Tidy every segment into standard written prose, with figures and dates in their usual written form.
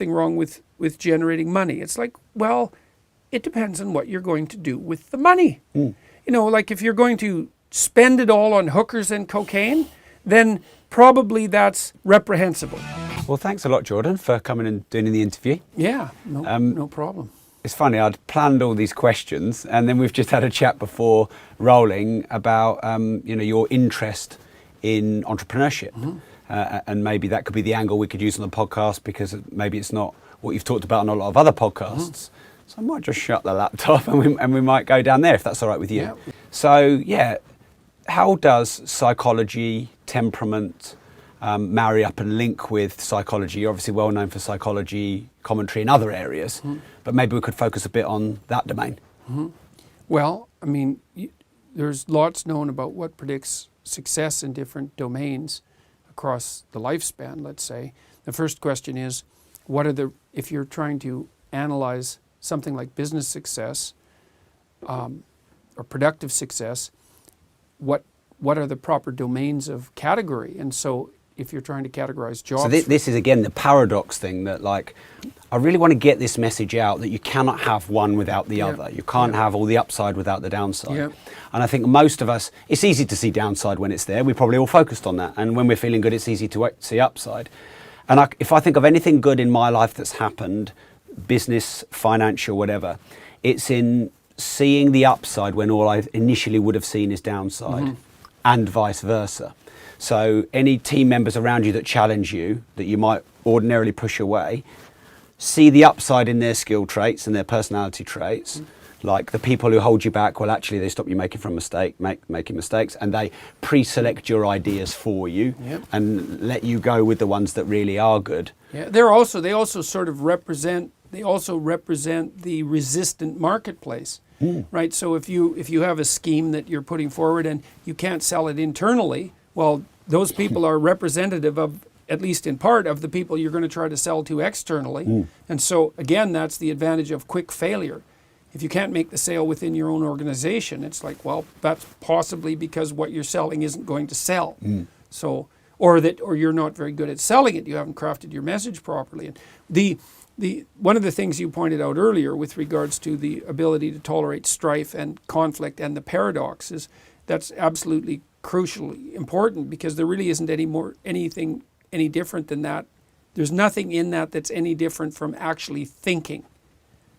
something wrong with generating money. It's like, well, it depends on what you're going to do with the money. You know, like if you're going to spend it all on hookers and cocaine, then probably that's reprehensible. Well, thanks a lot, Jorden, for coming and doing the interview. Yeah, no problem. It's funny, I'd planned all these questions and then we've just had a chat before rolling about, you know, your interest in entrepreneurship. And maybe that could be the angle we could use on the podcast, because maybe it's not what you've talked about on a lot of other podcasts. So I might just shut the laptop and we might go down there, if that's all right with you. Yeah. So, yeah, how does psychology, temperament, marry up and link with psychology? You're obviously well known for psychology commentary in other areas, but maybe we could focus a bit on that domain. Well, I mean, there's lots known about what predicts success in different domains across the lifespan, let's say. The first question is, if you're trying to analyze something like business success or productive success, what are the proper domains of category? And so if you're trying to categorize jobs... So this is, again, the paradox thing that, like, I really want to get this message out that you cannot have one without the other. You can't have all the upside without the downside. And I think most of us, it's easy to see downside when it's there. We probably all focused on that. And when we're feeling good, it's easy to see upside. And if I think of anything good in my life that's happened, business, financial, whatever, it's in seeing the upside when all I initially would have seen is downside, and vice versa. So any team members around you that challenge you, that you might ordinarily push away, see the upside in their skill traits and their personality traits. Like the people who hold you back, well, actually they stop you making mistakes, and they pre-select your ideas for you and let you go with the ones that really are good. Yeah, they also sort of represent the resistant marketplace. Right? So if you have a scheme that you're putting forward and you can't sell it internally, well, those people are representative of, at least in part, of the people you're going to try to sell to externally. And so, again, that's the advantage of quick failure. If you can't make the sale within your own organization, it's like, well, that's possibly because what you're selling isn't going to sell. So, or you're not very good at selling it. You haven't crafted your message properly. And one of the things you pointed out earlier with regards to the ability to tolerate strife and conflict and the paradox is that's absolutely crucially important, because there really isn't anything any different than that. There's nothing in that that's any different from actually thinking,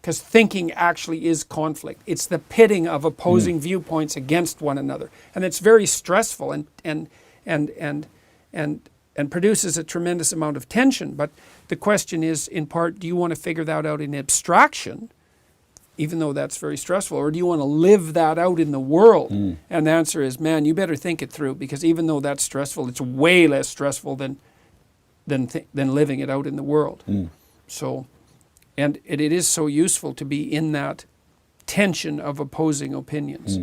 because thinking actually is conflict. It's the pitting of opposing viewpoints against one another, and it's very stressful and produces a tremendous amount of tension. But the question is, in part, do you want to figure that out in abstraction, even though that's very stressful, or do you want to live that out in the world? And the answer is, man, you better think it through, because even though that's stressful, it's way less stressful than living it out in the world. So, and it is so useful to be in that tension of opposing opinions.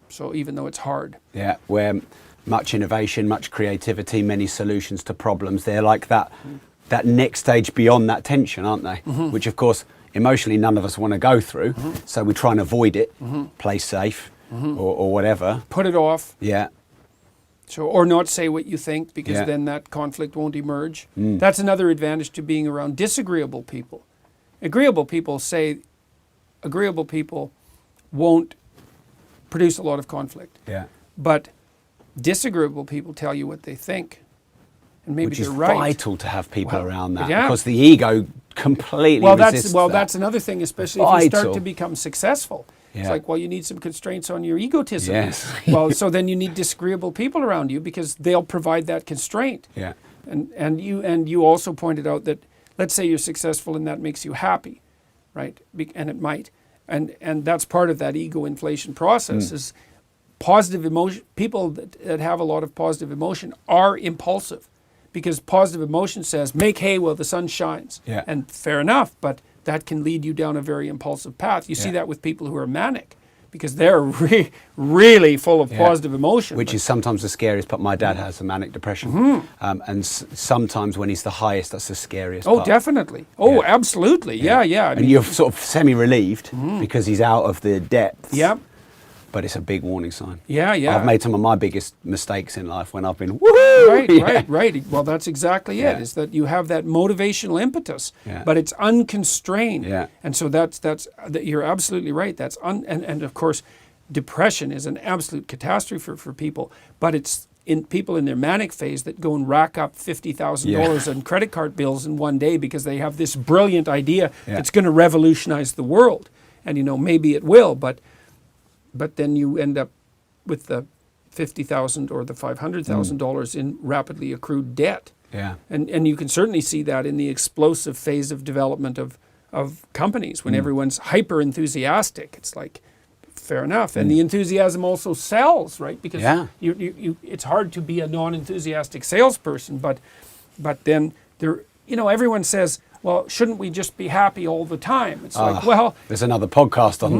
So even though it's hard. Yeah, where much innovation, much creativity, many solutions to problems, they're like that next stage beyond that tension, aren't they? Which, of course, emotionally none of us want to go through. So we try and avoid it, play safe, or whatever. Put it off. Yeah. So, or not say what you think, because then that conflict won't emerge. That's another advantage to being around disagreeable people. Agreeable people won't produce a lot of conflict. Yeah. But disagreeable people tell you what they think. And maybe Which they're is right. vital to have people around that, Yeah. because the ego completely resists that. That's another thing, especially if you start to become successful. It's like, well, you need some constraints on your egotism. Yes. Well, so then you need disagreeable people around you, because they'll provide that constraint. Yeah. And you also pointed out that, let's say you're successful and that makes you happy, right? And it might. And that's part of that ego inflation process is positive emotion. People that have a lot of positive emotion are impulsive, because positive emotion says, make hay while the sun shines. Yeah. And fair enough, but that can lead you down a very impulsive path. You see that with people who are manic, because they're really full of positive emotion. Which is sometimes the scariest, but my dad has a manic depression. And sometimes when he's the highest, that's the scariest part. Oh, definitely. Oh, absolutely. Yeah. I mean, and you're sort of semi-relieved because he's out of the depths. Yeah. but it's a big warning sign. Yeah, yeah. I've made some of my biggest mistakes in life when I've been, woohoo! Right. Well, that's exactly it, is that you have that motivational impetus, but it's unconstrained. Yeah. And so you're absolutely right. And of course, depression is an absolute catastrophe for people, but it's in people in their manic phase that go and rack up $50,000 in credit card bills in one day because they have this brilliant idea that's going to revolutionize the world. And, maybe it will, but then you end up with the $50,000 or the $500,000 in rapidly accrued debt. Yeah. And you can certainly see that in the explosive phase of development of companies when everyone's hyper enthusiastic. It's like, fair enough. And the enthusiasm also sells, right? Because you it's hard to be a non-enthusiastic salesperson, but then everyone says, well, shouldn't we just be happy all the time? It's like, well, there's another podcast on that.